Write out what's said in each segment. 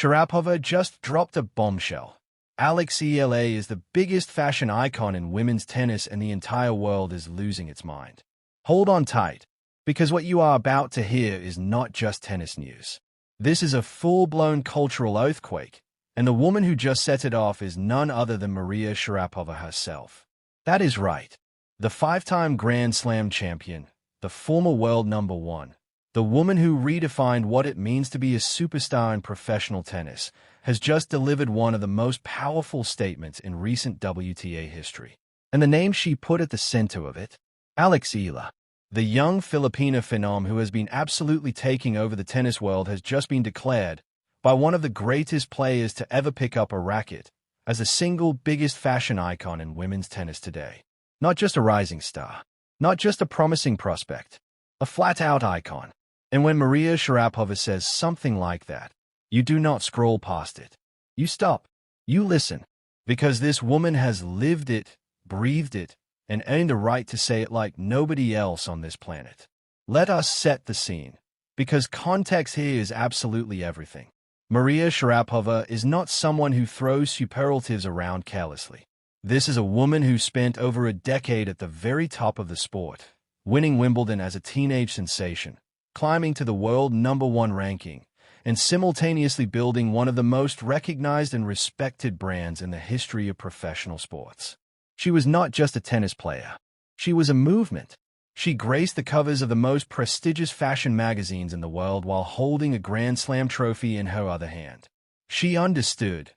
Sharapova just dropped a bombshell. Eala is the biggest fashion icon in women's tennis and the entire world is losing its mind. Hold on tight, because what you are about to hear is not just tennis news. This is a full-blown cultural earthquake, and the woman who just set it off is none other than Maria Sharapova herself. That is right. The five-time Grand Slam champion, the former world number one, the woman who redefined what it means to be a superstar in professional tennis, has just delivered one of the most powerful statements in recent WTA history. And the name she put at the center of it? Eala. The young Filipina phenom who has been absolutely taking over the tennis world has just been declared, by one of the greatest players to ever pick up a racket, as the single biggest fashion icon in women's tennis today. Not just a rising star, not just a promising prospect, a flat-out icon. And when Maria Sharapova says something like that, you do not scroll past it. You stop. You listen. Because this woman has lived it, breathed it, and earned a right to say it like nobody else on this planet. Let us set the scene, because context here is absolutely everything. Maria Sharapova is not someone who throws superlatives around carelessly. This is a woman who spent over a decade at the very top of the sport, winning Wimbledon as a teenage sensation, climbing to the world number one ranking, and simultaneously building one of the most recognized and respected brands in the history of professional sports. She was not just a tennis player. She was a movement. She graced the covers of the most prestigious fashion magazines in the world while holding a Grand Slam trophy in her other hand. She understood,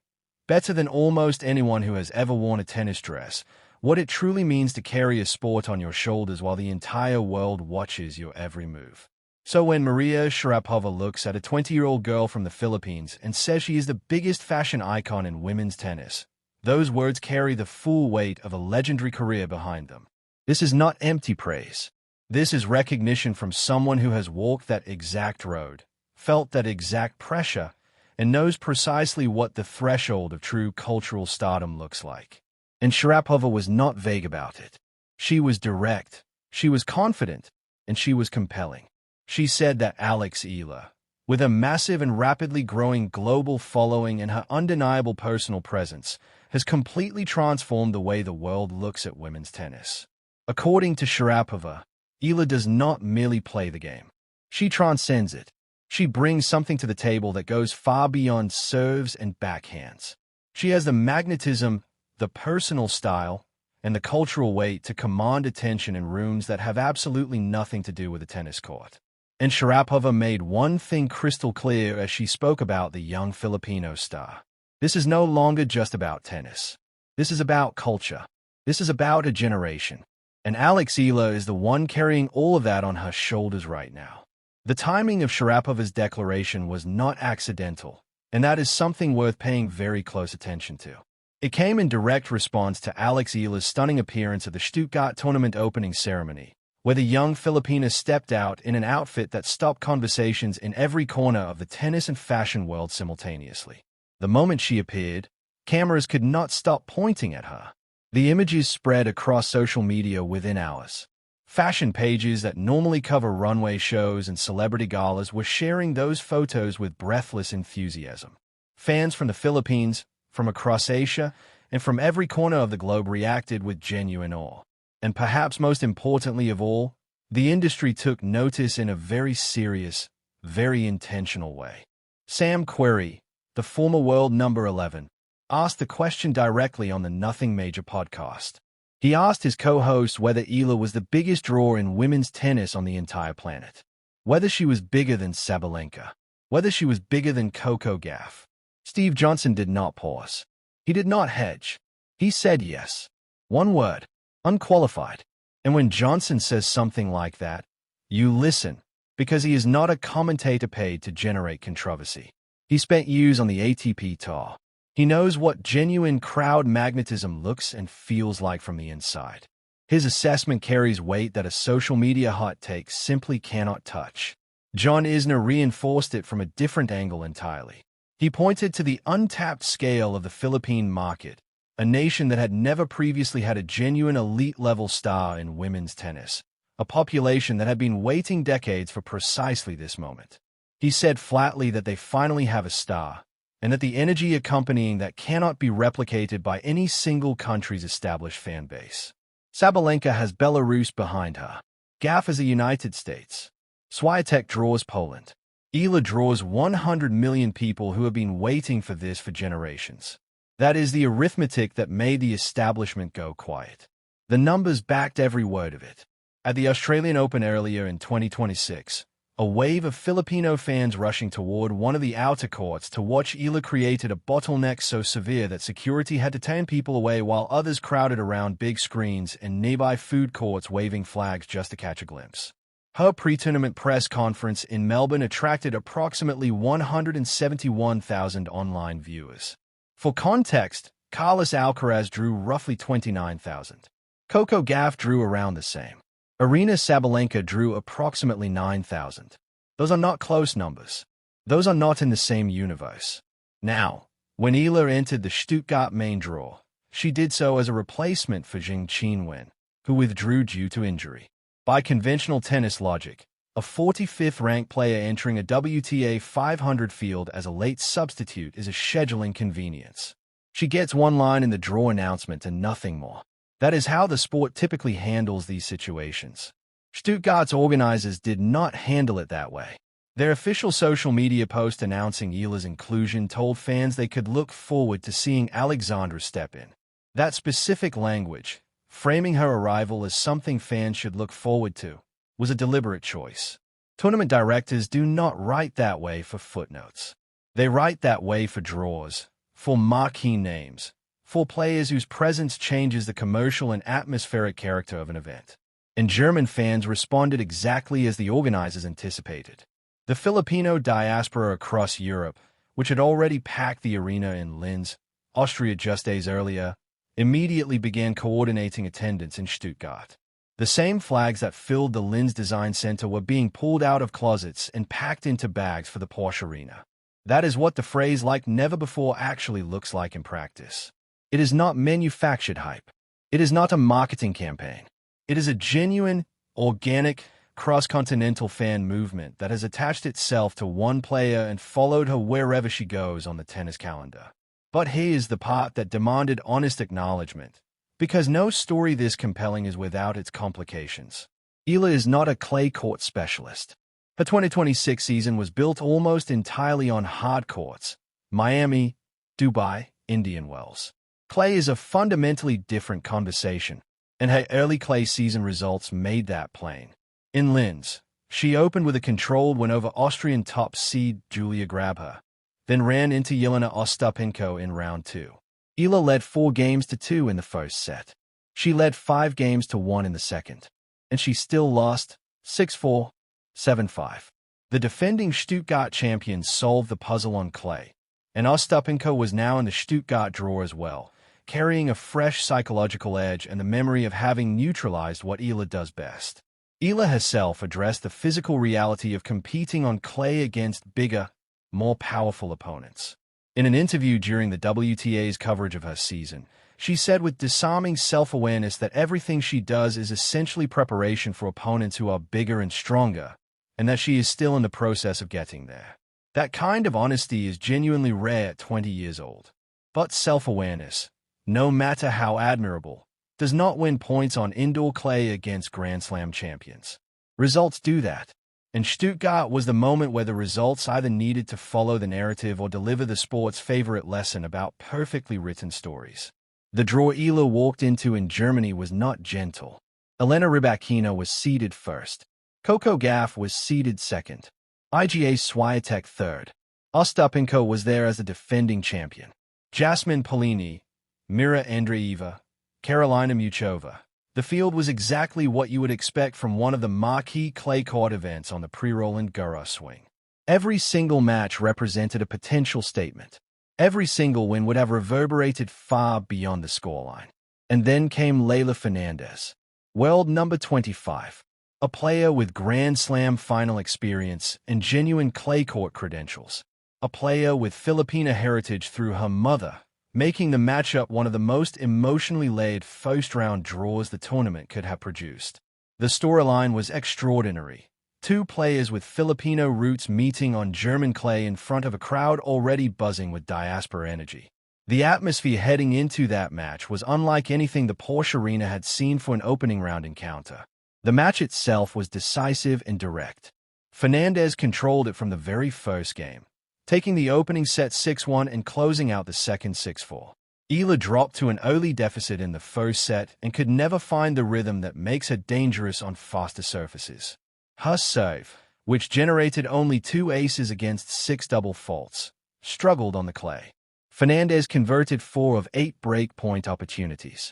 better than almost anyone who has ever worn a tennis dress, what it truly means to carry a sport on your shoulders while the entire world watches your every move. So when Maria Sharapova looks at a 20-year-old girl from the Philippines and says she is the biggest fashion icon in women's tennis, those words carry the full weight of a legendary career behind them. This is not empty praise. This is recognition from someone who has walked that exact road, felt that exact pressure, and knows precisely what the threshold of true cultural stardom looks like. And Sharapova was not vague about it. She was direct, she was confident, and she was compelling. She said that Eala, with a massive and rapidly growing global following and her undeniable personal presence, has completely transformed the way the world looks at women's tennis. According to Sharapova, Eala does not merely play the game. She transcends it. She brings something to the table that goes far beyond serves and backhands. She has the magnetism, the personal style, and the cultural weight to command attention in rooms that have absolutely nothing to do with the tennis court. And Sharapova made one thing crystal clear as she spoke about the young Filipino star. This is no longer just about tennis. This is about culture. This is about a generation. And Eala is the one carrying all of that on her shoulders right now. The timing of Sharapova's declaration was not accidental, and that is something worth paying very close attention to. It came in direct response to Eala's stunning appearance at the Stuttgart tournament opening ceremony, where the young Filipina stepped out in an outfit that stopped conversations in every corner of the tennis and fashion world simultaneously. The moment she appeared, cameras could not stop pointing at her. The images spread across social media within hours. Fashion pages that normally cover runway shows and celebrity galas were sharing those photos with breathless enthusiasm. Fans from the Philippines, from across Asia, and from every corner of the globe reacted with genuine awe. And perhaps most importantly of all, the industry took notice in a very serious, very intentional way. Sam Querrey, the former world number 11, asked the question directly on the Nothing Major podcast. He asked his co-host whether Eala was the biggest draw in women's tennis on the entire planet, whether she was bigger than Sabalenka, whether she was bigger than Coco Gauff. Steve Johnson did not pause. He did not hedge. He said yes. One word. Unqualified. And when Johnson says something like that, you listen, because he is not a commentator paid to generate controversy. He spent years on the ATP Tour. He knows what genuine crowd magnetism looks and feels like from the inside. His assessment carries weight that a social media hot take simply cannot touch. John Isner reinforced it from a different angle entirely. He pointed to the untapped scale of the Philippine market, a nation that had never previously had a genuine elite-level star in women's tennis, a population that had been waiting decades for precisely this moment. He said flatly that they finally have a star, and that the energy accompanying that cannot be replicated by any single country's established fan base. Sabalenka has Belarus behind her. Gaf is the United States. Swiatek draws Poland. Eala draws 100 million people who have been waiting for this for generations. That is the arithmetic that made the establishment go quiet. The numbers backed every word of it. At the Australian Open earlier in 2026, a wave of Filipino fans rushing toward one of the outer courts to watch Eala created a bottleneck so severe that security had to turn people away while others crowded around big screens and nearby food courts waving flags just to catch a glimpse. Her pre-tournament press conference in Melbourne attracted approximately 171,000 online viewers. For context, Carlos Alcaraz drew roughly 29,000. Coco Gauff drew around the same. Aryna Sabalenka drew approximately 9,000. Those are not close numbers. Those are not in the same universe. Now, when Eala entered the Stuttgart main draw, she did so as a replacement for Zheng Qinwen, who withdrew due to injury. By conventional tennis logic, a 45th-ranked player entering a WTA 500 field as a late substitute is a scheduling convenience. She gets one line in the draw announcement and nothing more. That is how the sport typically handles these situations. Stuttgart's organizers did not handle it that way. Their official social media post announcing Eala's inclusion told fans they could look forward to seeing Alexandra step in. That specific language, framing her arrival as something fans should look forward to, was a deliberate choice. Tournament directors do not write that way for footnotes. They write that way for draws, for marquee names, for players whose presence changes the commercial and atmospheric character of an event. And German fans responded exactly as the organizers anticipated. The Filipino diaspora across Europe, which had already packed the arena in Linz, Austria just days earlier, immediately began coordinating attendance in Stuttgart. The same flags that filled the Linz Design Center were being pulled out of closets and packed into bags for the Porsche Arena. That is what the phrase "like never before" actually looks like in practice. It is not manufactured hype. It is not a marketing campaign. It is a genuine, organic, cross-continental fan movement that has attached itself to one player and followed her wherever she goes on the tennis calendar. But here's the part that demanded honest acknowledgement, because no story this compelling is without its complications. Eala is not a clay court specialist. Her 2026 season was built almost entirely on hard courts: Miami, Dubai, Indian Wells. Clay is a fundamentally different conversation, and her early clay season results made that plain. In Linz, she opened with a controlled win over Austrian top seed Julia Grabher, then ran into Jelena Ostapenko in round 2. Eala led 4-2 in the first set. She led 5-1 in the second, and she still lost 6-4, 7-5. The defending Stuttgart champion solved the puzzle on clay, and Ostapenko was now in the Stuttgart draw as well, carrying a fresh psychological edge and the memory of having neutralized what Eala does best. Eala herself addressed the physical reality of competing on clay against bigger, more powerful opponents. In an interview during the WTA's coverage of her season, she said with disarming self-awareness that everything she does is essentially preparation for opponents who are bigger and stronger, and that she is still in the process of getting there. That kind of honesty is genuinely rare at 20 years old. But self-awareness, no matter how admirable, does not win points on indoor clay against Grand Slam champions. Results do that. And Stuttgart was the moment where the results either needed to follow the narrative or deliver the sport's favorite lesson about perfectly written stories. The draw Eala walked into in Germany was not gentle. Elena Rybakina was seeded first. Coco Gauff was seeded second. Iga Swiatek third. Ostapenko was there as the defending champion. Jasmine Polini, Mira Andreeva, Carolina Muchova. The field was exactly what you would expect from one of the marquee clay court events on the pre-Roland Garros swing. Every single match represented a potential statement. Every single win would have reverberated far beyond the scoreline. And then came Leylah Fernandez, world number 25, a player with Grand Slam final experience and genuine clay court credentials, a player with Filipina heritage through her mother, making the matchup one of the most emotionally laid first-round draws the tournament could have produced. The storyline was extraordinary, Two players with Filipino roots meeting on German clay in front of a crowd already buzzing with diaspora energy. The atmosphere heading into that match was unlike anything the Porsche Arena had seen for an opening round encounter. The match itself was decisive and direct. Fernandez controlled it from the very first game, taking the opening set 6-1 and closing out the second 6-4. Eala dropped to an early deficit in the first set and could never find the rhythm that makes her dangerous on faster surfaces. Her serve, which generated only 2 aces against 6 double faults, struggled on the clay. Fernandez converted 4 of 8 break point opportunities.